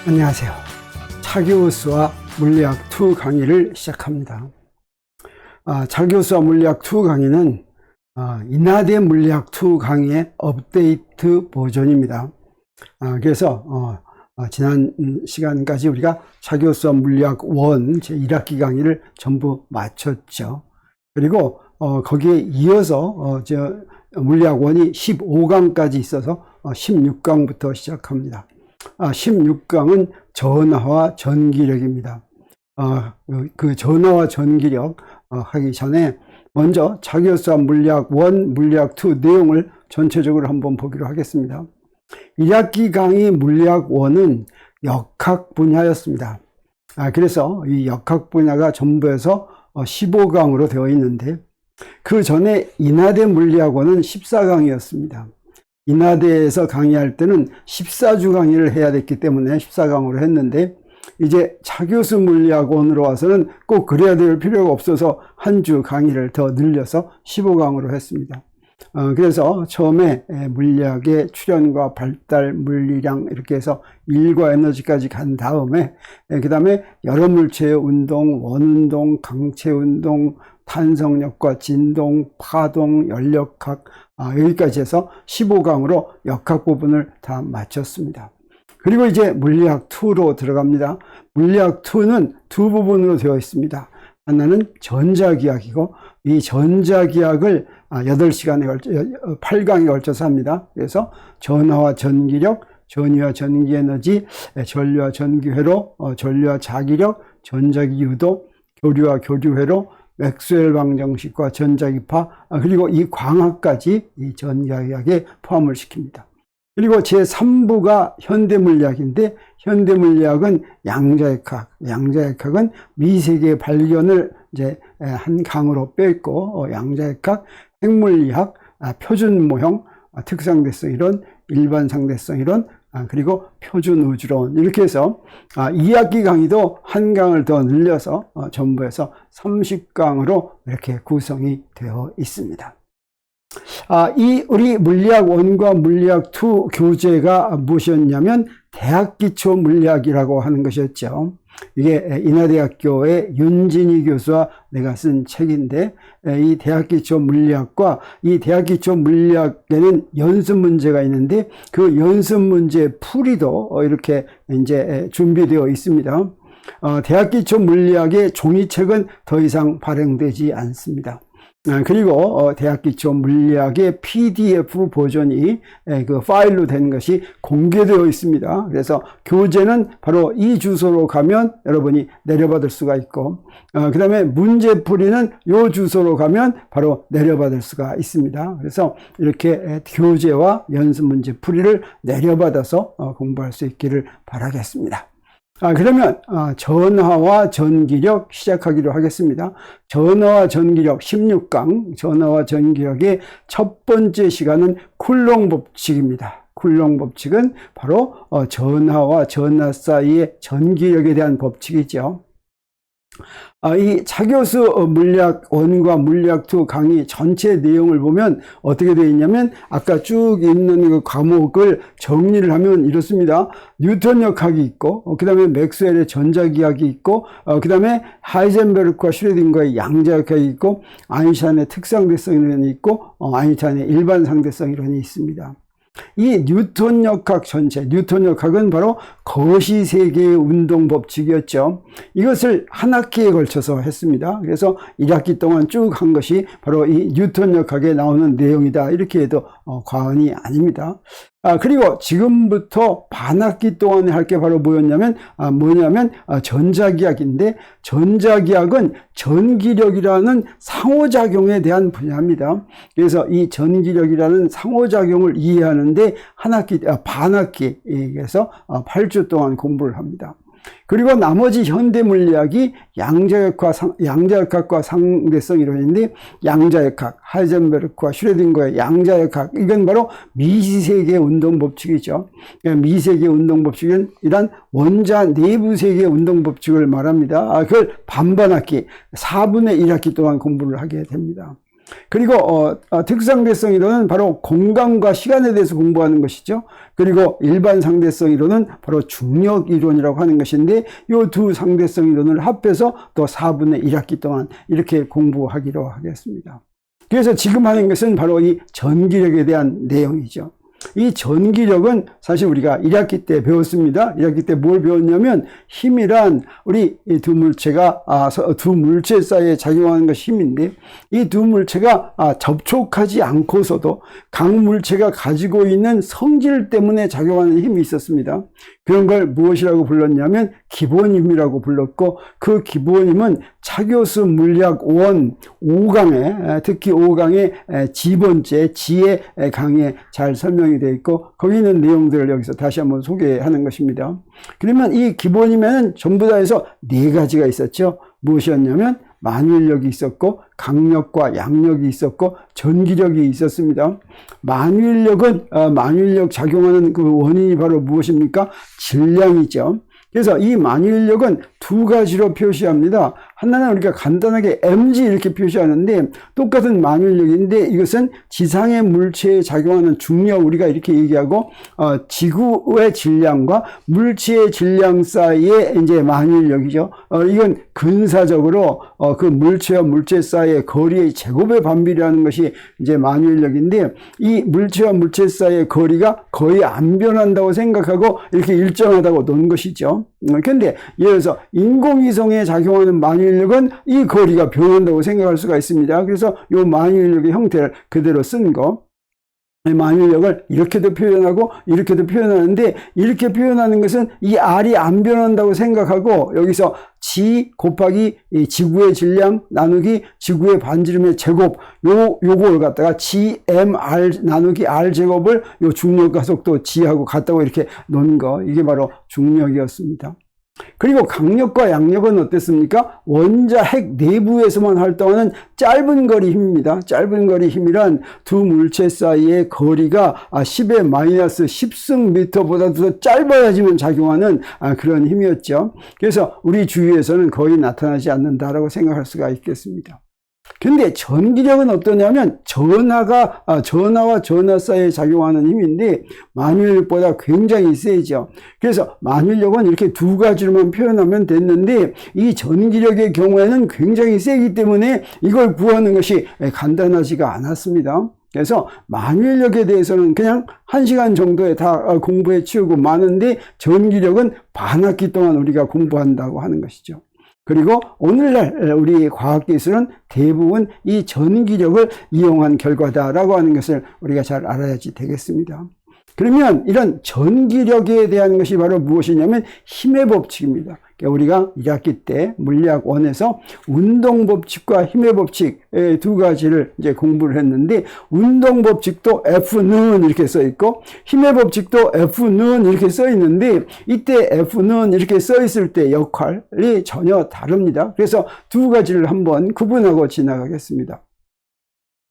안녕하세요. 차교수와 물리학2 강의를 시작합니다. 차교수와 물리학2 강의는 인하대 물리학2 강의의 업데이트 버전입니다. 그래서 지난 시간까지 우리가 차교수와 물리학1 제1학기 강의를 전부 마쳤죠. 그리고 거기에 이어서 물리학1이 15강까지 있어서 16강부터 시작합니다. 16강은 전하와 전기력입니다. 그 전하와 전기력 하기 전에 먼저 차교수와 물리학1, 물리학2 내용을 전체적으로 한번 보기로 하겠습니다. 1학기 강의 물리학1은 역학 분야였습니다. 그래서 이 역학 분야가 전부에서 15강으로 되어 있는데 그 전에 인하대 물리학1은 14강이었습니다. 인하대에서 강의할 때는 14주 강의를 해야 됐기 때문에 14강으로 했는데 이제 차교수 물리학1으로 와서는 꼭 그래야 될 필요가 없어서 한 주 강의를 더 늘려서 15강으로 했습니다. 그래서 처음에 물리학의 출현과 발달, 물리량 이렇게 해서 일과 에너지까지 간 다음에 그 다음에 여러 물체의 운동, 원운동, 강체운동, 탄성력과 진동, 파동, 연력학 여기까지 해서 15강으로 역학 부분을 다 마쳤습니다. 그리고 이제 물리학2로 들어갑니다. 물리학2는 두 부분으로 되어 있습니다. 하나는 전자기학이고 이 전자기학을 8시간에 걸쳐 8강에 걸쳐서 합니다. 그래서 전하와 전기력, 전위와 전기에너지, 전류와 전기회로, 전류와 자기력, 전자기 유도, 교류와 교류회로, 맥스웰 방정식과 전자기파, 그리고 이 광학까지 이 전자기학에 포함을 시킵니다. 그리고 제3부가 현대물리학인데 현대물리학은 양자역학, 양자역학은 미세계 발견을 이제 한 강으로 빼있고 양자역학, 핵물리학, 표준모형, 특상대성 이론, 일반상대성 이론, 그리고 표준우주론 이렇게 해서 2학기 강의도 한 강을 더 늘려서 전부에서 30강으로 이렇게 구성이 되어 있습니다. 우리 물리학1과 물리학2 교재가 무엇이었냐면 대학기초 물리학이라고 하는 것이었죠. 이게 인하대학교의 윤진희 교수와 내가 쓴 책인데 이 대학기초 물리학과 이 대학기초 물리학에는 연습 문제가 있는데 그 연습 문제 풀이도 이렇게 이제 준비되어 있습니다. 대학기초 물리학의 종이책은 더 이상 발행되지 않습니다. 그리고 대학기초 물리학의 PDF 버전이 그 파일로 된 것이 공개되어 있습니다. 그래서 교재는 바로 이 주소로 가면 여러분이 내려받을 수가 있고 그 다음에 문제풀이는 이 주소로 가면 바로 내려받을 수가 있습니다. 그래서 이렇게 교재와 연습 문제풀이를 내려받아서 공부할 수 있기를 바라겠습니다. 그러면 전하와 전기력 시작하기로 하겠습니다. 전하와 전기력 16강 전하와 전기력의 첫 번째 시간은 쿨롱 법칙입니다. 쿨롱 법칙은 바로 전하와 전하 사이의 전기력에 대한 법칙이죠. 이 차교수 물리학1과 물리학2 강의 전체 내용을 보면 어떻게 되어 있냐면 아까 쭉 있는 그 과목을 정리를 하면 이렇습니다. 뉴턴역학이 있고 그 다음에 맥스웰의 전자기학이 있고 그 다음에 하이젠베르크와 슈레딩거의 양자역학이 있고 아인슈타인의 특상대성 이론이 있고 아인슈타인의 일반상대성 이론이 있습니다. 이 뉴턴역학 전체, 뉴턴역학은 바로 거시세계의 운동 법칙이었죠. 이것을 한 학기에 걸쳐서 했습니다. 그래서 1학기 동안 쭉 한 것이 바로 이 뉴턴역학에 나오는 내용이다. 이렇게 해도 과언이 아닙니다. 그리고 지금부터 반학기 동안에 할 게 바로 뭐냐면 전자기학인데 전자기학은 전기력이라는 상호작용에 대한 분야입니다. 그래서 이 전기력이라는 상호작용을 이해하는데 반학기에서 8주 동안 공부를 합니다. 그리고 나머지 현대물리학이 양자역학과 상대성 이론인데 양자역학, 하이젠베르크와 슈레딩거의 양자역학 이건 바로 미세계 운동 법칙이죠. 미세계 운동 법칙은 이란 원자 내부 세계 운동 법칙을 말합니다. 그걸 반반학기 4분의 1학기 동안 공부를 하게 됩니다. 그리고 특상대성 이론은 바로 공간과 시간에 대해서 공부하는 것이죠. 그리고 일반 상대성 이론은 바로 중력 이론이라고 하는 것인데 이 두 상대성 이론을 합해서 또 4분의 1학기 동안 이렇게 공부하기로 하겠습니다. 그래서 지금 하는 것은 바로 이 전기력에 대한 내용이죠. 이 전기력은 사실 우리가 1학기 때 배웠습니다. 1학기 때 뭘 배웠냐면 힘이란 우리 이 두 물체가 두 물체 사이에 작용하는 것이 힘인데 이 두 물체가 접촉하지 않고서도 각 물체가 가지고 있는 성질 때문에 작용하는 힘이 있었습니다. 그런 걸 무엇이라고 불렀냐면 기본힘이라고 불렀고 그 기본힘은 차교수 물리학 5강에 특히 5강의 지번째 지의 강의에 잘 설명이 되어 있고 거기 있는 내용들을 여기서 다시 한번 소개하는 것입니다. 그러면 이 기본힘에는 전부 다 해서 4가지가 있었죠. 무엇이었냐면 만유인력이 있었고 강력과 양력이 있었고 전기력이 있었습니다. 만유인력 작용하는 그 원인이 바로 무엇입니까? 질량이죠. 그래서 이 만유인력은 2가지로 표시합니다. 하나는 우리가 간단하게 mg 이렇게 표시하는데 똑같은 만유인력인데 이것은 지상의 물체에 작용하는 중력 우리가 이렇게 얘기하고 지구의 질량과 물체의 질량 사이의 이제 만유인력이죠. 이건 근사적으로 그 물체와 물체 사이의 거리의 제곱의 반비례하는 것이 이제 만유인력인데 이 물체와 물체 사이의 거리가 거의 안 변한다고 생각하고 이렇게 일정하다고 놓은 것이죠. 그런데 예를 들어서 인공위성에 작용하는 만유인력은 이 거리가 변한다고 생각할 수가 있습니다. 그래서 이 만유인력의 형태를 그대로 쓴 거. 만유인력을 이렇게도 표현하고 이렇게도 표현하는데 이렇게 표현하는 것은 이 R이 안 변한다고 생각하고 여기서 G 곱하기 이 지구의 질량 나누기 지구의 반지름의 제곱 요걸 갖다가 GMR 나누기 R 제곱을 요 중력 가속도 G하고 같다고 이렇게 놓은 거 이게 바로 중력이었습니다. 그리고 강력과 양력은 어땠습니까? 원자 핵 내부에서만 활동하는 짧은 거리 힘입니다. 짧은 거리 힘이란 두 물체 사이의 거리가 10의 마이너스 10승미터보다도 더 짧아야지만 작용하는 그런 힘이었죠. 그래서 우리 주위에서는 거의 나타나지 않는다라고 생각할 수가 있겠습니다. 근데 전기력은 어떠냐면 전하와 전하 사이에 작용하는 힘인데 만유인력보다 굉장히 세죠. 그래서 만유인력은 이렇게 2가지로만 표현하면 됐는데 이 전기력의 경우에는 굉장히 세기 때문에 이걸 구하는 것이 간단하지가 않았습니다. 그래서 만유인력에 대해서는 그냥 1시간 정도에 다 공부해 치우고 마는데 전기력은 반학기 동안 우리가 공부한다고 하는 것이죠. 그리고 오늘날 우리 과학기술은 대부분 이 전기력을 이용한 결과다라고 하는 것을 우리가 잘 알아야지 되겠습니다. 그러면 이런 전기력에 대한 것이 바로 무엇이냐면 힘의 법칙입니다. 우리가 1학기 때 물리학 1에서 운동 법칙과 힘의 법칙 2가지를 이제 공부를 했는데 운동 법칙도 F는 이렇게 써 있고 힘의 법칙도 F는 이렇게 써 있는데 이때 F는 이렇게 써 있을 때 역할이 전혀 다릅니다. 그래서 2가지를 한번 구분하고 지나가겠습니다.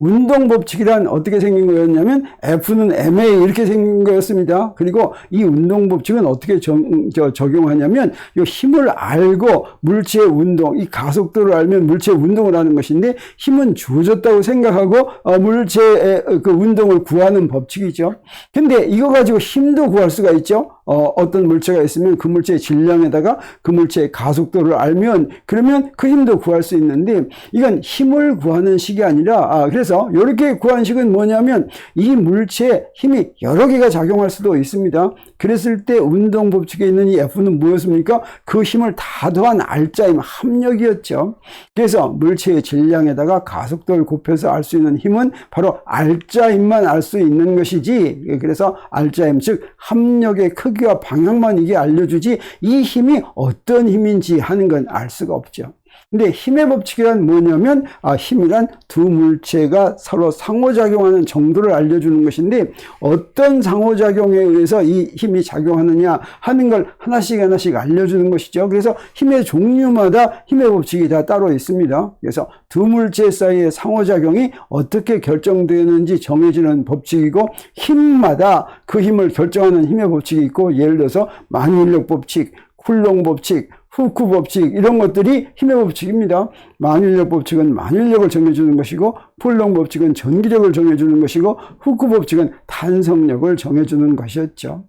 운동 법칙이란 어떻게 생긴 거였냐면 F는 MA 이렇게 생긴 거였습니다. 그리고 이 운동 법칙은 어떻게 적용하냐면 이 힘을 알고 물체의 운동, 이 가속도를 알면 물체의 운동을 하는 것인데 힘은 주어졌다고 생각하고 물체의 그 운동을 구하는 법칙이죠. 근데 이거 가지고 힘도 구할 수가 있죠. 어떤 물체가 있으면 그 물체의 질량에다가 그 물체의 가속도를 알면 그러면 그 힘도 구할 수 있는데 이건 힘을 구하는 식이 아니라 그래서 이렇게 구한 식은 뭐냐면 이 물체에 힘이 여러 개가 작용할 수도 있습니다. 그랬을 때 운동 법칙에 있는 이 F는 뭐였습니까? 그 힘을 다 더한 R자임 합력이었죠. 그래서 물체의 질량에다가 가속도를 곱해서 알 수 있는 힘은 바로 R자임만 알 수 있는 것이지. 그래서 R자임 즉 합력의 크기와 방향만 이게 알려주지 이 힘이 어떤 힘인지 하는 건 알 수가 없죠. 근데 힘의 법칙이란 뭐냐면 힘이란 두 물체가 서로 상호작용하는 정도를 알려주는 것인데 어떤 상호작용에 의해서 이 힘이 작용하느냐 하는 걸 하나씩 알려주는 것이죠. 그래서 힘의 종류마다 힘의 법칙이 다 따로 있습니다. 그래서 두 물체 사이의 상호작용이 어떻게 결정되는지 정해지는 법칙이고 힘마다 그 힘을 결정하는 힘의 법칙이 있고 예를 들어서 만유인력 법칙, 쿨롱 법칙, 후크 법칙 이런 것들이 힘의 법칙입니다. 만일력 법칙은 만일력을 정해주는 것이고 쿨롱 법칙은 전기력을 정해주는 것이고 후크 법칙은 탄성력을 정해주는 것이었죠.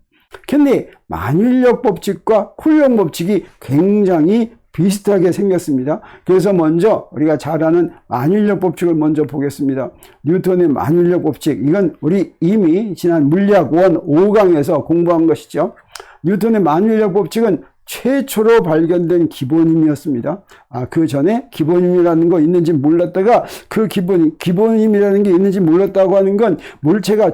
근데 만일력 법칙과 쿨롱 법칙이 굉장히 비슷하게 생겼습니다. 그래서 먼저 우리가 잘 아는 만일력 법칙을 먼저 보겠습니다. 뉴턴의 만일력 법칙, 이건 우리 이미 지난 물리학 1 5강에서 공부한 것이죠. 뉴턴의 만일력 법칙은 최초로 발견된 기본힘이었습니다. 그 전에 기본힘이라는 거 있는지 몰랐다가 그 기본힘이라는 게 있는지 몰랐다고 하는 건 물체가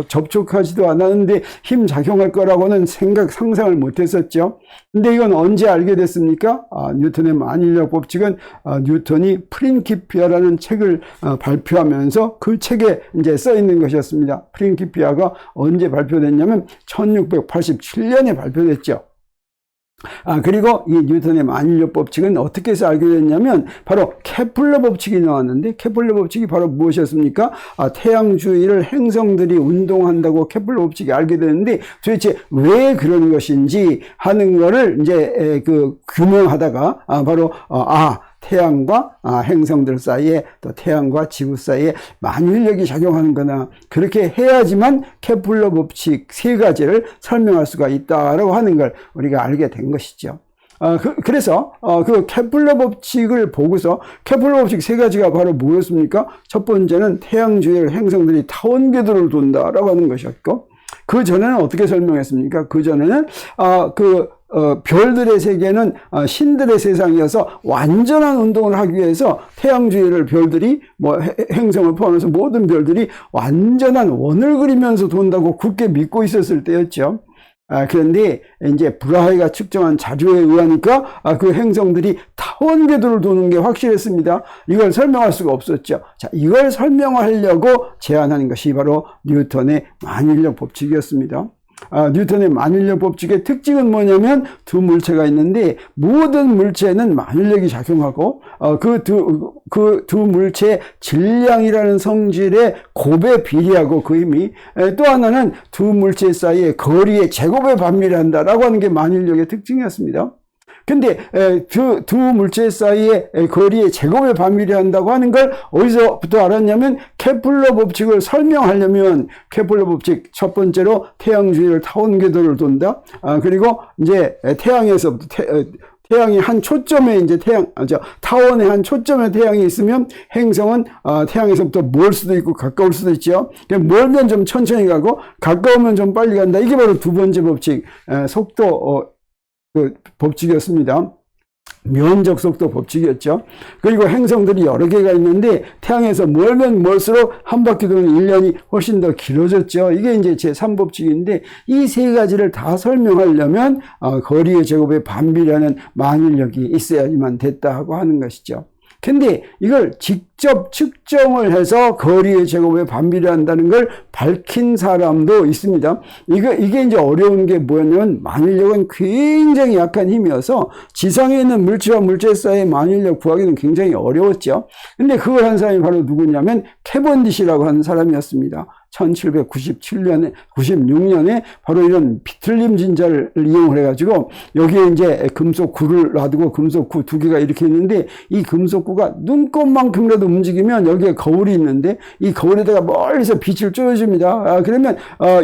접촉하지도 않았는데 힘 작용할 거라고는 상상을 못 했었죠. 근데 이건 언제 알게 됐습니까? 뉴턴의 만일력 법칙은 뉴턴이 프린키피아라는 책을 발표하면서 그 책에 이제 써 있는 것이었습니다. 프린키피아가 언제 발표됐냐면 1687년에 발표됐죠. 그리고 이 뉴턴의 만일력 법칙은 어떻게 해서 알게 됐냐면 바로 케플러 법칙이 나왔는데, 케플러 법칙이 바로 무엇이었습니까? 태양 주위를 행성들이 운동한다고 케플러 법칙이 알게 되는데, 도대체 왜 그런 것인지 하는 거를 이제 규명하다가 바로 태양과 행성들 사이에, 또 태양과 지구 사이에 만일력이 작용하는 거나, 그렇게 해야지만 케플러 법칙 3가지를 설명할 수가 있다라고 하는 걸 우리가 알게 된 것이죠. 그래서 그 케플러 법칙을 보고서 케플러 법칙 3가지가 바로 뭐였습니까? 첫 번째는 태양 주위를 행성들이 타원 궤도를 돈다라고 하는 것이었고, 그 전에는 어떻게 설명했습니까? 그 전에는 별들의 세계는 신들의 세상이어서 완전한 운동을 하기 위해서 태양 주위를 별들이, 행성을 포함해서 모든 별들이 완전한 원을 그리면서 돈다고 굳게 믿고 있었을 때였죠. 그런데 이제 브라하이가 측정한 자료에 의하니까 그 행성들이 타원 궤도를 도는 게 확실했습니다. 이걸 설명할 수가 없었죠. 자, 이걸 설명하려고 제안하는 것이 바로 뉴턴의 만일력 법칙이었습니다. 뉴턴의 만일력 법칙의 특징은 뭐냐면 두 물체가 있는데, 모든 물체는 만일력이 작용하고 그 두 물체의 질량이라는 성질의 곱에 비례하고, 그 힘이 또 하나는 두 물체 사이의 거리의 제곱에 반비례한다라고 하는 게 만일력의 특징이었습니다. 근데 두 물체 사이의 거리의 제곱에 반비례한다고 하는 걸 어디서부터 알았냐면, 케플러 법칙을 설명하려면 케플러 법칙 첫 번째로 태양 주위를 타원 궤도를 돈다. 그리고 이제 태양이 한 초점에 이제 타원의 한 초점에 태양이 있으면 행성은 태양에서부터 멀 수도 있고 가까울 수도 있죠. 멀면 좀 천천히 가고 가까우면 좀 빨리 간다. 이게 바로 두 번째 법칙, 속도 법칙이었습니다. 면적 속도 법칙이었죠. 그리고 행성들이 여러 개가 있는데, 태양에서 멀면 멀수록 한 바퀴 도는 1년이 훨씬 더 길어졌죠. 이게 이제 제3법칙인데, 이 3가지를 다 설명하려면 거리의 제곱에 반비례하는 만일력이 있어야지만 됐다고 하는 것이죠. 근데 이걸 직접 측정을 해서 거리의 제곱에 반비례한다는 걸 밝힌 사람도 있습니다. 이게 이제 어려운 게 뭐냐면, 만일력은 굉장히 약한 힘이어서 지상에 있는 물체와 물체 사이의 만일력 구하기는 굉장히 어려웠죠. 근데 그걸 한 사람이 바로 누구냐면 캐번디시라고 하는 사람이었습니다. 1797년에, 96년에 바로 이런 비틀림 진자를 이용을 해가지고, 여기에 이제 금속구를 놔두고 금속구 2개가 이렇게 있는데, 이 금속구가 눈곱만큼이라도 움직이면 여기에 거울이 있는데, 이 거울에다가 멀리서 빛을 쬐어줍니다. 그러면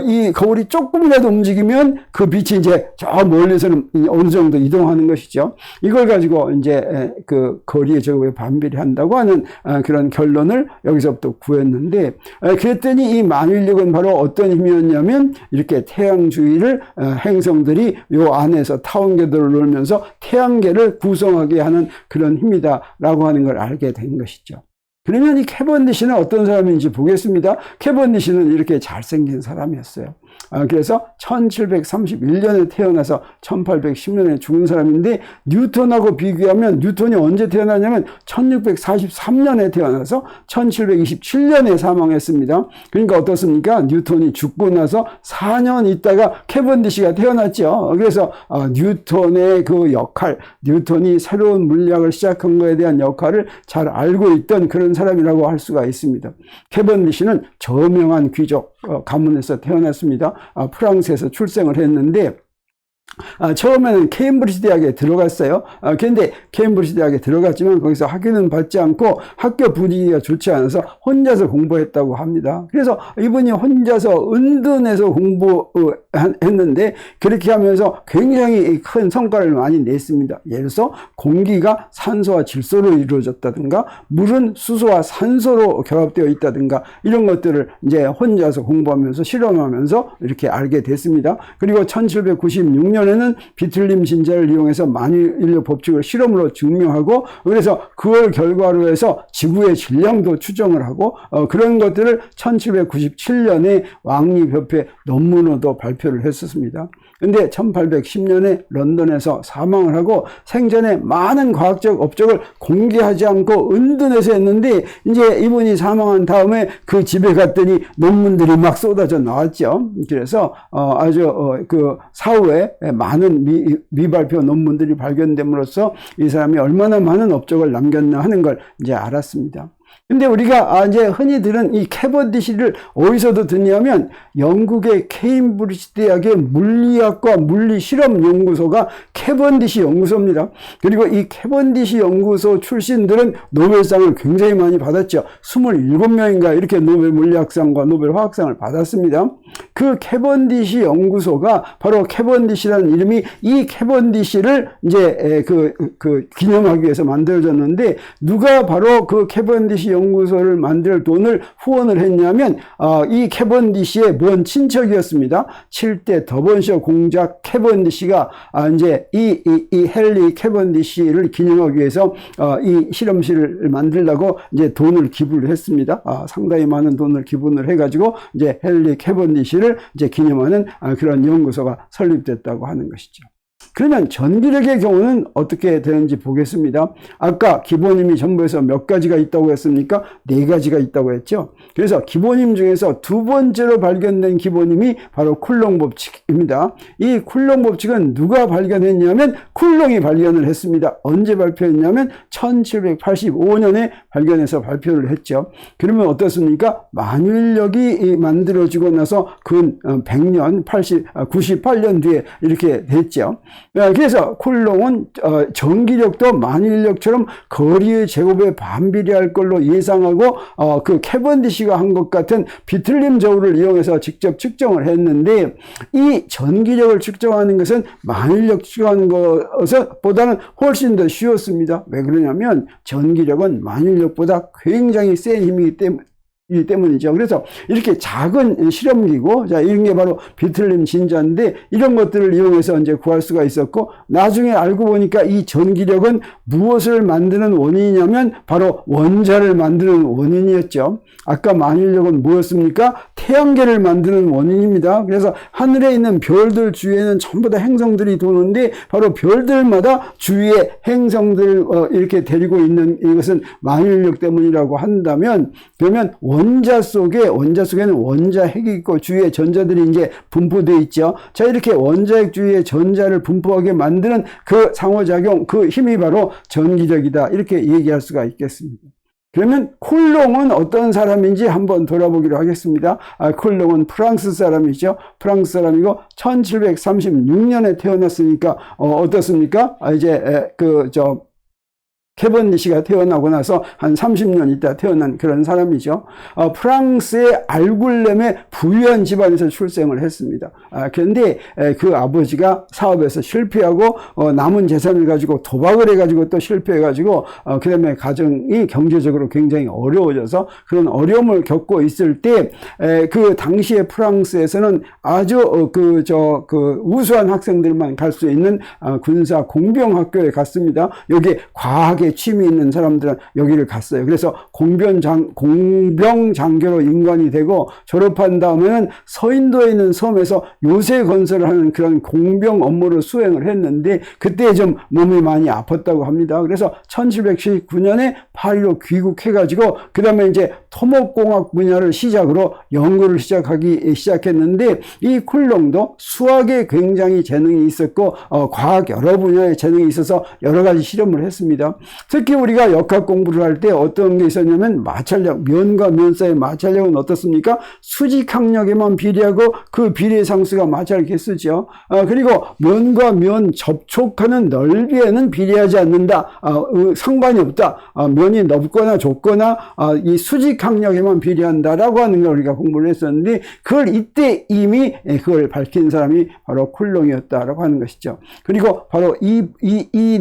이 거울이 조금이라도 움직이면 그 빛이 이제 저 멀리서는 어느 정도 이동하는 것이죠. 이걸 가지고 이제 그 거리의 제곱에 반비례한다고 하는 그런 결론을 여기서부터 구했는데, 그랬더니 이 만일력은 바로 어떤 힘이었냐면, 이렇게 태양 주위를 행성들이 요 안에서 타원 궤도를 돌면서 태양계를 구성하게 하는 그런 힘이다라고 하는 걸 알게 된 것이죠. 그러면 이 캐번디시는 어떤 사람인지 보겠습니다. 캐번디시는 이렇게 잘생긴 사람이었어요. 그래서 1731년에 태어나서 1810년에 죽은 사람인데, 뉴턴하고 비교하면 뉴턴이 언제 태어나냐면 1643년에 태어나서 1727년에 사망했습니다. 그러니까 어떻습니까? 뉴턴이 죽고 나서 4년 있다가 캐번디시가 태어났죠. 그래서 뉴턴의 그 역할, 뉴턴이 새로운 물리학을 시작한 것에 대한 역할을 잘 알고 있던 그런 사람이라고 할 수가 있습니다. 캐번디시는 저명한 귀족 가문에서 태어났습니다. 프랑스에서 출생을 했는데, 처음에는 케임브리지 대학에 들어갔어요. 그런데 케임브리지 대학에 들어갔지만 거기서 학위는 받지 않고 학교 분위기가 좋지 않아서 혼자서 공부했다고 합니다. 그래서 이분이 혼자서 은둔해서 공부했는데 그렇게 하면서 굉장히 큰 성과를 많이 냈습니다. 예를 들어서 공기가 산소와 질소로 이루어졌다든가 물은 수소와 산소로 결합되어 있다든가 이런 것들을 이제 혼자서 공부하면서 실험하면서 이렇게 알게 됐습니다. 그리고 1796년에는 비틀림 진자를 이용해서 만유인력 법칙을 실험으로 증명하고 그래서 그걸 결과로 해서 지구의 질량도 추정을 하고 그런 것들을 1797년에 왕립협회 논문으로도 발표를 했었습니다. 근데 1810년에 런던에서 사망을 하고 생전에 많은 과학적 업적을 공개하지 않고 은둔해서 했는데 이제 이분이 사망한 다음에 그 집에 갔더니 논문들이 막 쏟아져 나왔죠. 그래서 아주 그 사후에 많은 미발표 논문들이 발견됨으로써 이 사람이 얼마나 많은 업적을 남겼나 하는 걸 이제 알았습니다. 근데 우리가 이제 흔히 들은 이 캐번디시를 어디서도 듣냐면 영국의 케임브리지 대학의 물리학과 물리실험연구소가 캐번디시 연구소입니다. 그리고 이 캐번디시 연구소 출신들은 노벨상을 굉장히 많이 받았죠. 27명인가 이렇게 노벨 물리학상과 노벨 화학상을 받았습니다. 그 캐번디시 연구소가 바로 캐번디시라는 이름이 이 캐번디시를 이제 기념하기 위해서 만들어졌는데 누가 바로 그 캐번디시 연구소를 만들 돈을 후원을 했냐면 이 캐번디시의 먼 친척이었습니다. 7대 더번셔 공작 캐번디시가 이제 이 헨리 캐번디시를 기념하기 위해서 이 실험실을 만들려고 이제 돈을 기부를 했습니다. 상당히 많은 돈을 기부를 해가지고 이제 헨리 캐번디시를 이제 기념하는 그런 연구소가 설립됐다고 하는 것이죠. 그러면 전기력의 경우는 어떻게 되는지 보겠습니다. 아까 기본임이 전부에서 몇 가지가 있다고 했습니까? 4가지가 있다고 했죠. 그래서 기본임 중에서 두 번째로 발견된 기본임이 바로 쿨롱 법칙입니다. 이 쿨롱 법칙은 누가 발견했냐면 쿨롱이 발견을 했습니다. 언제 발표했냐면 1785년에 발견해서 발표를 했죠. 그러면 어떻습니까? 만유인력이 만들어지고 나서 근 100년, 98년 뒤에 이렇게 됐죠. 그래서 쿨롱은 전기력도 만유인력처럼 거리의 제곱에 반비례할 걸로 예상하고 그 캐번디시가 한 것 같은 비틀림 저울을 이용해서 직접 측정을 했는데 이 전기력을 측정하는 것은 만유인력 측정하는 것보다는 훨씬 더 쉬웠습니다. 왜 그러냐면 전기력은 만유인력보다 굉장히 센 힘이기 때문이죠. 그래서 이렇게 작은 실험기구, 자, 이런 게 바로 비틀림 진자인데 이런 것들을 이용해서 이제 구할 수가 있었고 나중에 알고 보니까 이 전기력은 무엇을 만드는 원인이냐면 바로 원자를 만드는 원인이었죠. 아까 만유인력은 뭐였습니까? 태양계를 만드는 원인입니다. 그래서 하늘에 있는 별들 주위에는 전부 다 행성들이 도는데 바로 별들마다 주위에 행성들을 이렇게 데리고 있는 이것은 만유인력 때문이라고 한다면 그러면 원자 속에는 원자핵이 있고 주위에 전자들이 이제 분포되어 있죠. 자, 이렇게 원자핵 주위에 전자를 분포하게 만드는 그 상호작용, 그 힘이 바로 전기력이다. 이렇게 얘기할 수가 있겠습니다. 그러면 쿨롱은 어떤 사람인지 한번 돌아보기로 하겠습니다. 쿨롱은 프랑스 사람이죠. 프랑스 사람이고 1736년에 태어났으니까 어떻습니까? 캐번디시가 태어나고 나서 한 30년 있다 태어난 그런 사람이죠. 프랑스의 알굴렘의 부유한 집안에서 출생을 했습니다. 그런데 그 아버지가 사업에서 실패하고 남은 재산을 가지고 도박을 해가지고 또 실패해가지고 그 다음에 가정이 경제적으로 굉장히 어려워져서 그런 어려움을 겪고 있을 때 그 당시에 프랑스에서는 아주 우수한 학생들만 갈 수 있는 군사 공병학교에 갔습니다. 여기에 과학에 취미 있는 사람들은 여기를 갔어요. 그래서 공병장교로 임관이 되고 졸업한 다음에는 서인도에 있는 섬에서 요새 건설을 하는 그런 공병 업무를 수행을 했는데 그때 좀 몸이 많이 아팠다고 합니다. 그래서 1719년에 파리로 귀국해가지고 그 다음에 이제 토목공학 분야를 시작으로 연구를 시작했는데 이 쿨롱도 수학에 굉장히 재능이 있었고 과학 여러 분야에 재능이 있어서 여러 가지 실험을 했습니다. 특히 우리가 역학 공부를 할 때 어떤 게 있었냐면 마찰력, 면과 면 사이의 마찰력은 어떻습니까? 수직항력에만 비례하고 그 비례 상수가 마찰 개수죠. 그리고 면과 면 접촉하는 넓이에는 비례하지 않는다. 상관이 없다. 면이 넓거나 좁거나 이 수직항력에만 비례한다라고 하는 걸 우리가 공부를 했었는데, 그걸 이때 이미 그걸 밝힌 사람이 바로 쿨롱이었다라고 하는 것이죠. 그리고 바로 이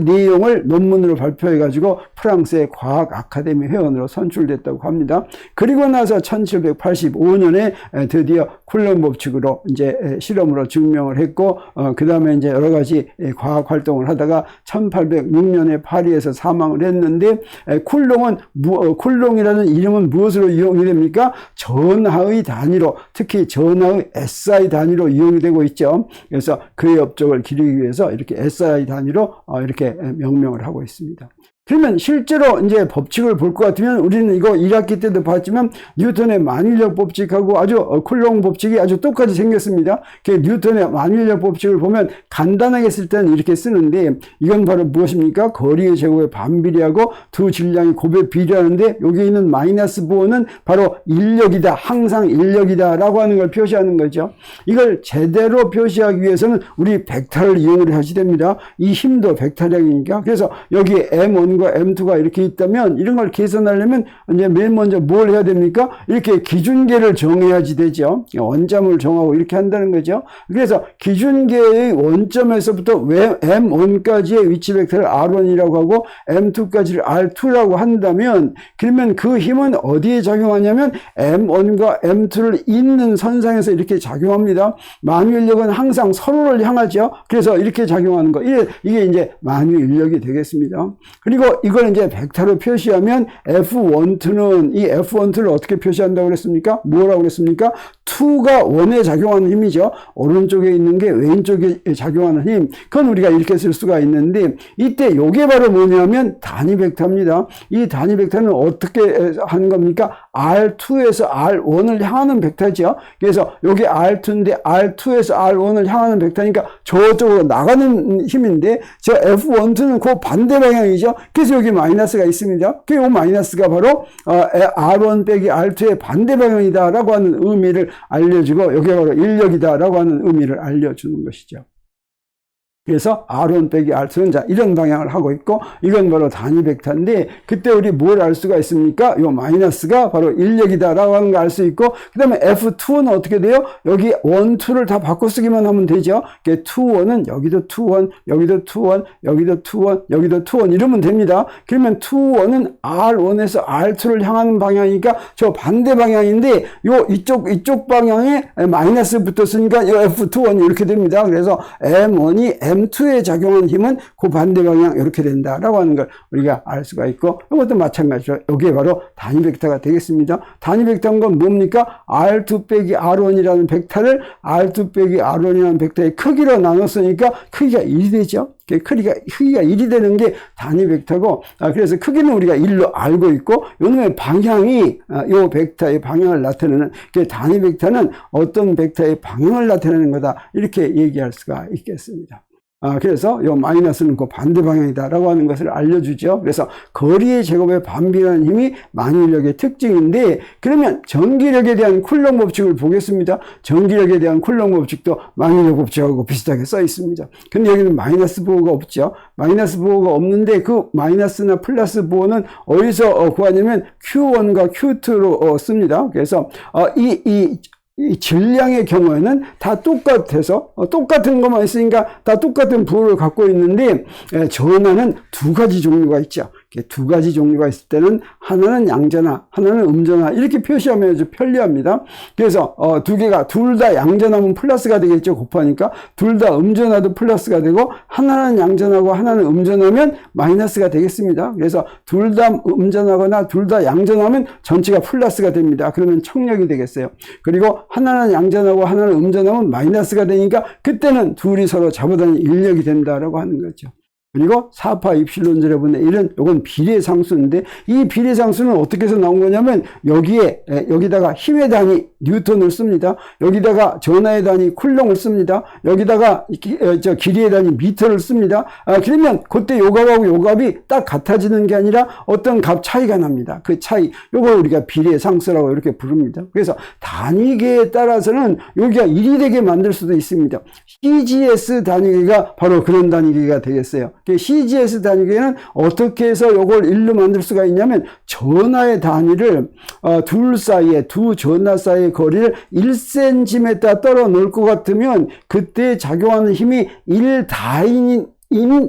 내용을 논문으로 발표해가지고 프랑스의 과학 아카데미 회원으로 선출됐다고 합니다. 그리고 나서 1785년에 드디어 쿨롱 법칙으로 이제 실험으로 증명을 했고, 그 다음에 이제 여러 가지 과학 활동을 하다가 1806년에 파리에서 사망을 했는데, 쿨롱이라는 이름은 무엇으로 이용이 됩니까? 전하의 단위로, 특히 전하의 SI 단위로 이용이 되고 있죠. 그래서 그의 업적을 기리기 위해서 이렇게 SI 단위로 이렇게 명명을 하고 있습니다. 그러면 실제로 이제 법칙을 볼 것 같으면, 우리는 이거 1학기 때도 봤지만 뉴턴의 만일력 법칙하고 아주 쿨롱 법칙이 아주 똑같이 생겼습니다. 뉴턴의 만일력 법칙을 보면 간단하게 쓸 때는 이렇게 쓰는데, 이건 바로 무엇입니까? 거리의 제곱에 반비례하고 두 질량이 곱에 비례하는데, 여기 있는 마이너스 부호는 바로 인력이다, 항상 인력이다 라고 하는 걸 표시하는 거죠. 이걸 제대로 표시하기 위해서는 우리 벡터를 이용을 하셔야 됩니다. 이 힘도 벡터량이니까. 그래서 여기 M1 M2가 이렇게 있다면, 이런 걸 계산하려면 이제 맨 먼저 뭘 해야 됩니까? 이렇게 기준계를 정해야지 되죠. 원점을 정하고 이렇게 한다는 거죠. 그래서 기준계의 원점에서부터 M1까지의 위치 벡터를 R1이라고 하고 M2까지를 R2라고 한다면, 그러면 그 힘은 어디에 작용하냐면 M1과 M2를 잇는 선상에서 이렇게 작용합니다. 만유인력은 항상 서로를 향하죠. 그래서 이렇게 작용하는 거. 이게 이제 만유인력이 되겠습니다. 그리고 이걸 이제 벡터로 표시하면 F12는, 이 F12를 어떻게 표시한다고 그랬습니까? 뭐라고 그랬습니까? 2가 1에 작용하는 힘이죠. 오른쪽에 있는 게 왼쪽에 작용하는 힘. 그건 우리가 이렇게 쓸 수가 있는데, 이때 요게 바로 뭐냐면 단위 벡터입니다. 이 단위 벡터는 어떻게 하는 겁니까? R2에서 R1을 향하는 벡터죠. 그래서 여기 R2인데 R2에서 R1을 향하는 벡터니까 저쪽으로 나가는 힘인데, 저 F12는 그 반대 방향이죠. 그래서 여기 마이너스가 있습니다. 그 마이너스가 바로 R1 빼기 R2의 반대 방향이다라고 하는 의미를 알려주고, 여기가 바로 인력이다라고 하는 의미를 알려주는 것이죠. 그래서 R1 빼기 R2는 자, 이런 방향을 하고 있고, 이건 바로 단위 벡터인데, 그때 우리 뭘 알 수가 있습니까? 요 마이너스가 바로 인력이다라고 하는 거 알 수 있고, 그 다음에 F2는 어떻게 돼요? 여기 1, 2를 다 바꿔 쓰기만 하면 되죠. 2, 1은 여기도 2, 1, 여기도 2, 1, 여기도 2, 1, 여기도 2, 1 이러면 됩니다. 그러면 2, 1은 R1에서 R2를 향하는 방향이니까 저 반대 방향인데, 요 이쪽 방향에 마이너스 붙었으니까 요 F2, 1 이렇게 됩니다. 그래서 M1이 M2에 작용하는 힘은 그 반대 방향 이렇게 된다라고 하는 걸 우리가 알 수가 있고, 이것도 마찬가지로 여기에 바로 단위 벡터가 되겠습니다. 단위 벡터인 건 뭡니까? R2 빼기 R1이라는 벡터를 R2 빼기 R1이라는 벡터의 크기로 나눴으니까 크기가 1이 되죠. 크기가 1이 되는 게 단위 벡터고, 그래서 크기는 우리가 1로 알고 있고, 요놈의 방향이 요 벡터의 방향을 나타내는, 단위 벡터는 어떤 벡터의 방향을 나타내는 거다, 이렇게 얘기할 수가 있겠습니다. 그래서 요 마이너스는 그 반대 방향이다라고 하는 것을 알려주죠. 그래서 거리의 제곱에 반비례하는 힘이 만유인력의 특징인데, 그러면 전기력에 대한 쿨롱 법칙을 보겠습니다. 전기력에 대한 쿨롱 법칙도 만유인력 법칙하고 비슷하게 써 있습니다. 근데 여기는 마이너스 부호가 없죠. 마이너스 부호가 없는데, 그 마이너스나 플러스 부호는 어디서 구하냐면 Q1과 Q2로 씁니다. 그래서 이 질량의 경우에는 다 똑같아서, 똑같은 것만 있으니까 다 똑같은 부호를 갖고 있는데, 전하는 두 가지 종류가 있죠. 두 가지 종류가 있을 때는 하나는 양전하, 하나는 음전하, 이렇게 표시하면 아주 편리합니다. 그래서 두 개가 둘 다 양전하면 플러스가 되겠죠. 곱하니까. 둘 다 음전하도 플러스가 되고, 하나는 양전하고 하나는 음전하면 마이너스가 되겠습니다. 그래서 둘 다 음전하거나 둘 다 양전하면 전체가 플러스가 됩니다. 그러면 청력이 되겠어요. 그리고 하나는 양전하고 하나는 음전하면 마이너스가 되니까, 그때는 둘이 서로 잡아다니는 인력이 된다라고 하는 거죠. 그리고 4파 입실론 제곱분의 1은 요건 비례상수인데 이 비례상수는 어떻게 해서 나온 거냐면 여기다가 힘의 단위 뉴턴을 씁니다. 여기다가 전하의 단위 쿨롱을 씁니다. 여기다가 길이의 단위 미터를 씁니다. 그러면 그때 요 값하고 요 값이 딱 같아지는 게 아니라 어떤 값 차이가 납니다. 그 차이 요걸 우리가 비례상수라고 이렇게 부릅니다. 그래서 단위계에 따라서는 여기가 1이 되게 만들 수도 있습니다. CGS 단위계가 바로 그런 단위계가 되겠어요. CGS 단위계는 어떻게 해서 이걸 1로 만들 수가 있냐면 전하의 단위를 두 전하 사이의 거리를 1cm 떨어 놓을 것 같으면 그때 작용하는 힘이 1다인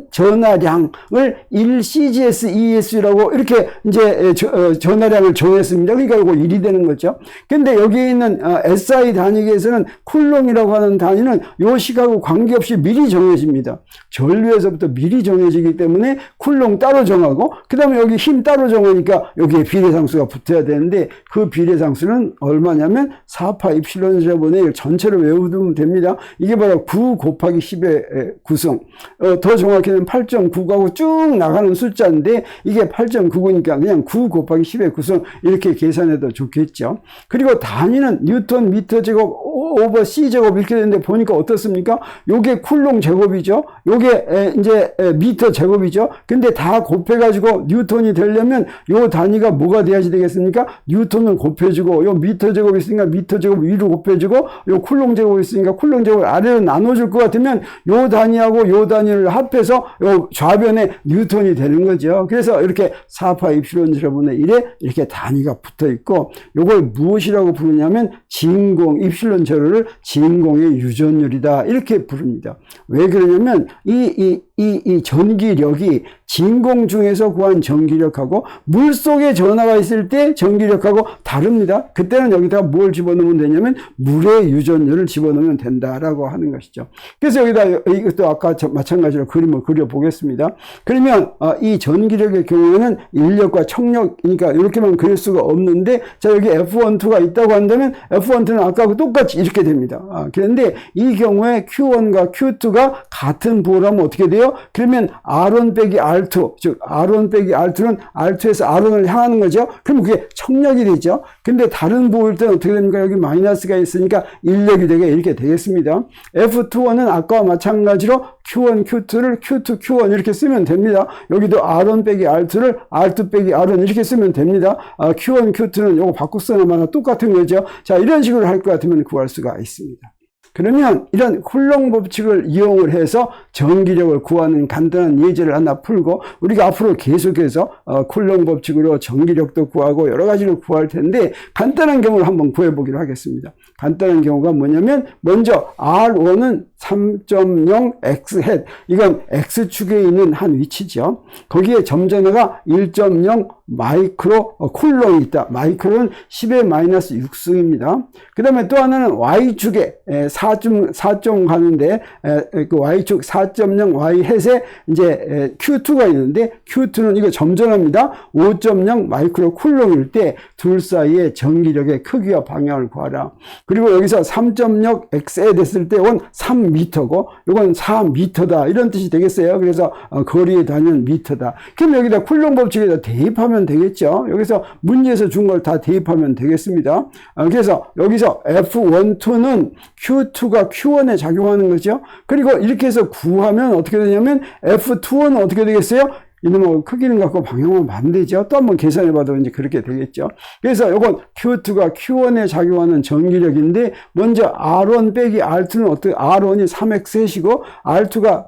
전하량을 1CGS-ES라고 이렇게 이제 전하량을 정했습니다. 그러니까 이거 1이 되는 거죠. 근데 여기 있는 SI 단위계에서는 쿨롱이라고 하는 단위는 요 시각하고 관계없이 미리 정해집니다. 전류에서부터 미리 정해지기 때문에 쿨롱 따로 정하고 그 다음에 여기 힘 따로 정하니까 여기에 비례상수가 붙어야 되는데 그 비례상수는 얼마냐면 4파 입실론 제곱분의 1 전체를 외우면 됩니다. 이게 바로 9 곱하기 10의 구성. 더 정확히는 8.9하고 쭉 나가는 숫자인데 이게 8.99니까 그냥 9 곱하기 10의 구성 이렇게 계산해도 좋겠죠. 그리고 단위는 뉴턴 미터 제곱 오버 C 제곱 이렇게 되는데 보니까 어떻습니까? 요게 쿨롱 제곱이죠. 요게 이제 미터 제곱이죠. 근데 다 곱해가지고 뉴턴이 되려면 요 단위가 뭐가 돼야지 되겠습니까? 뉴턴을 곱해주고 요 미터 제곱 있으니까 미터 제곱 위로 곱해주고 요 쿨롱 제곱 있으니까 쿨롱 제곱 아래로 나눠줄 것 같으면 요 단위하고 요 단위를 합해서 요 좌변에 뉴턴이 되는 거죠. 그래서 이렇게 4파 입실론 제곱분의 1에 이렇게 단위가 붙어 있고 요걸 무엇이라고 부르냐면 진공 입실론 제로를 진공의 유전율이다 이렇게 부릅니다. 왜 그러냐면 이 전기력이 진공 중에서 구한 전기력하고 물속에 전하가 있을 때 전기력하고 다릅니다. 그때는 여기다가 뭘 집어넣으면 되냐면 물의 유전율을 집어넣으면 된다라고 하는 것이죠. 그래서 여기다 이것도 아까 마찬가지로 그림을 그려보겠습니다. 그러면 이 전기력의 경우에는 인력과 척력이니까 이렇게만 그릴 수가 없는데 자 여기 F12가 있다고 한다면 F12는 아까하고 똑같이 이렇게 됩니다. 그런데 이 경우에 Q1과 Q2가 같은 부호라면 어떻게 돼요? 그러면 R1 빼기 R2, 즉 R1 빼기 R2는 R2에서 R1을 향하는 거죠. 그럼 그게 척력이 되죠. 근데 다른 부호일 때는 어떻게 됩니까? 여기 마이너스가 있으니까 인력이 되게 이렇게 되겠습니다. F21은 아까와 마찬가지로 Q1, Q2를 Q2, Q1 이렇게 쓰면 됩니다. 여기도 R1 빼기 R2를 R2 빼기 R1 이렇게 쓰면 됩니다. Q1, Q2는 요거 바꾸서나마나 똑같은 거죠. 자, 이런 식으로 할 것 같으면 구할 수가 있습니다. 그러면 이런 쿨롱 법칙을 이용을 해서 전기력을 구하는 간단한 예제를 하나 풀고 우리가 앞으로 계속해서 쿨롱 법칙으로 전기력도 구하고 여러 가지를 구할 텐데 간단한 경우를 한번 구해보기로 하겠습니다. 간단한 경우가 뭐냐면 먼저 R1은 3.0 X 이건 X축에 있는 한 위치죠. 거기에 점전하가 1.0 마이크로 쿨롱이 있다. 마이크로는 10의 마이너스 6승입니다. 그 다음에 또 하나는 Y축에 4점 가는데 그 Y축 4.0 Y 햇에 이제 Q2가 있는데 Q2는 이거 점전합니다. 5.0 마이크로 쿨롱일 때 둘 사이의 전기력의 크기와 방향을 구하라. 그리고 여기서 3.0 X에 됐을 때 이건 3m고 이건 4m다 이런 뜻이 되겠어요. 그래서 거리의 단위는 미터다. 그럼 여기다 쿨롱 법칙에다 대입하면 되겠죠. 여기서 문제에서 준 걸 다 대입하면 되겠습니다. 그래서 여기서 F12는 Q2가 Q1에 작용하는 거죠. 그리고 이렇게 해서 구하면 어떻게 되냐면 F2는 어떻게 되겠어요? 이놈의 크기는 갖고 방향은 반대죠. 또 한번 계산해봐도 이제 그렇게 되겠죠. 그래서 이건 Q2가 Q1에 작용하는 전기력인데 먼저 R1 빼기 R2는 어떻게 R1이 3X 햇이고 R2가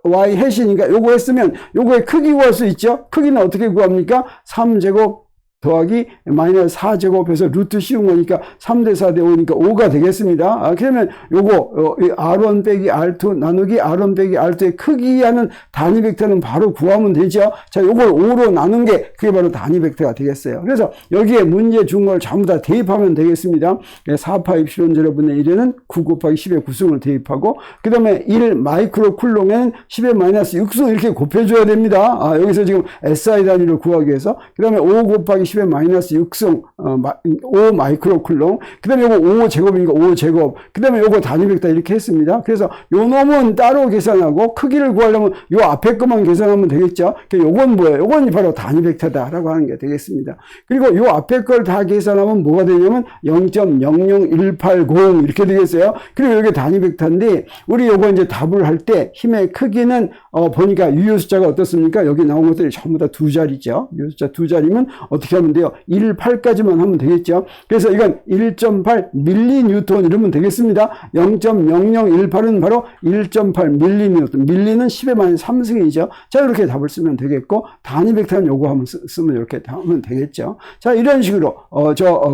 4Y 햇이니까 요거 했으면 요거의 크기 구할 수 있죠. 크기는 어떻게 구합니까? 3제곱 더하기 마이너스 4제곱해서 루트 씌운 거니까 3대 4대 5니까 5가 되겠습니다. 그러면 요거 R1 빼기 R2 나누기 R1 빼기 R2의 크기하는 단위 벡터는 바로 구하면 되죠. 자, 요걸 5로 나눈 게 그게 바로 단위 벡터가 되겠어요. 그래서 여기에 문제 준 걸 전부 다 대입하면 되겠습니다. 4파 입실론 제로분의 1에는 9 곱하기 10의 구승을 대입하고 그 다음에 1 마이크로 쿨롱에는 10의 마이너스 6승 이렇게 곱해줘야 됩니다. 여기서 지금 SI 단위를 구하기 위해서 그 다음에 5 곱하기 10 10의 마이너스 6승 5 마이크로쿨롱, 그 다음에 요거 5제곱이니까 5제곱, 그 다음에 요거 단위 벡터 이렇게 했습니다. 그래서 요 놈은 따로 계산하고 크기를 구하려면 요 앞에 것만 계산하면 되겠죠. 요건 뭐예요? 요건 바로 단위 벡터다라고 하는 게 되겠습니다. 그리고 요 앞에 걸 다 계산하면 뭐가 되냐면 0.00180 이렇게 되겠어요. 그리고 이게 단위 벡터인데 우리 요거 이제 답을 할 때 힘의 크기는 보니까 유효 숫자가 어떻습니까? 여기 나온 것들이 전부 다 두 자리죠. 유효 숫자 두 자리면 어떻게 하면 돼요? 18까지만 하면 되겠죠. 그래서 이건 1.8 밀리뉴턴 이러면 되겠습니다. 0.0018은 바로 1.8 밀리뉴턴. 밀리는 10의 마이너스 3승이죠. 자, 이렇게 답을 쓰면 되겠고, 단위 벡터는 요거 한번 쓰면 이렇게 하면 되겠죠. 자, 이런 식으로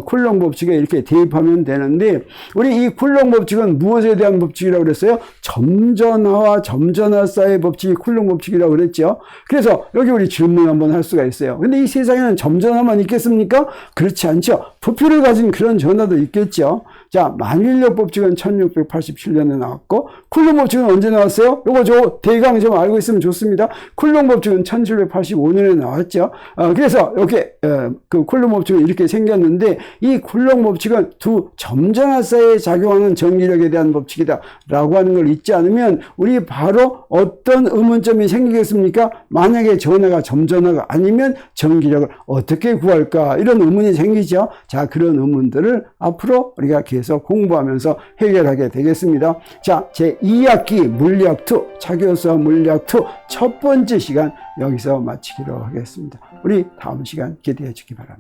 쿨롱 법칙에 이렇게 대입하면 되는데, 우리 이 쿨롱 법칙은 무엇에 대한 법칙이라고 그랬어요? 점전화와 점전화 사이의 법칙이 쿨롱 법칙이라고 그랬죠. 그래서 여기 우리 질문 한번 할 수가 있어요. 근데 이 세상에는 점전화만 있겠습니까? 그렇지 않죠. 부피를 가진 그런 전화도 있겠죠. 자, 만일력 법칙은 1687년에 나왔고, 쿨롱 법칙은 언제 나왔어요? 요거 저 대강 좀 알고 있으면 좋습니다. 쿨롱 법칙은 1785년에 나왔죠. 그래서 이렇게 그 쿨롱 법칙은 이렇게 생겼는데, 이 쿨롱 법칙은 두 점전화 사이에 작용하는 전기력에 대한 법칙이다 라고 하는 걸 잊지 않으면 우리 바로 어떤 의문점이 생기겠습니까? 만약에 전화가 점전화가 아니면 전기력을 어떻게 구할까? 이런 의문이 생기죠. 자, 그런 의문들을 앞으로 우리가 계속 공부하면서 해결하게 되겠습니다. 자, 제2학기 물리학2, 차교수와 물리학2 첫 번째 시간 여기서 마치기로 하겠습니다. 우리 다음 시간 기대해 주기 바랍니다.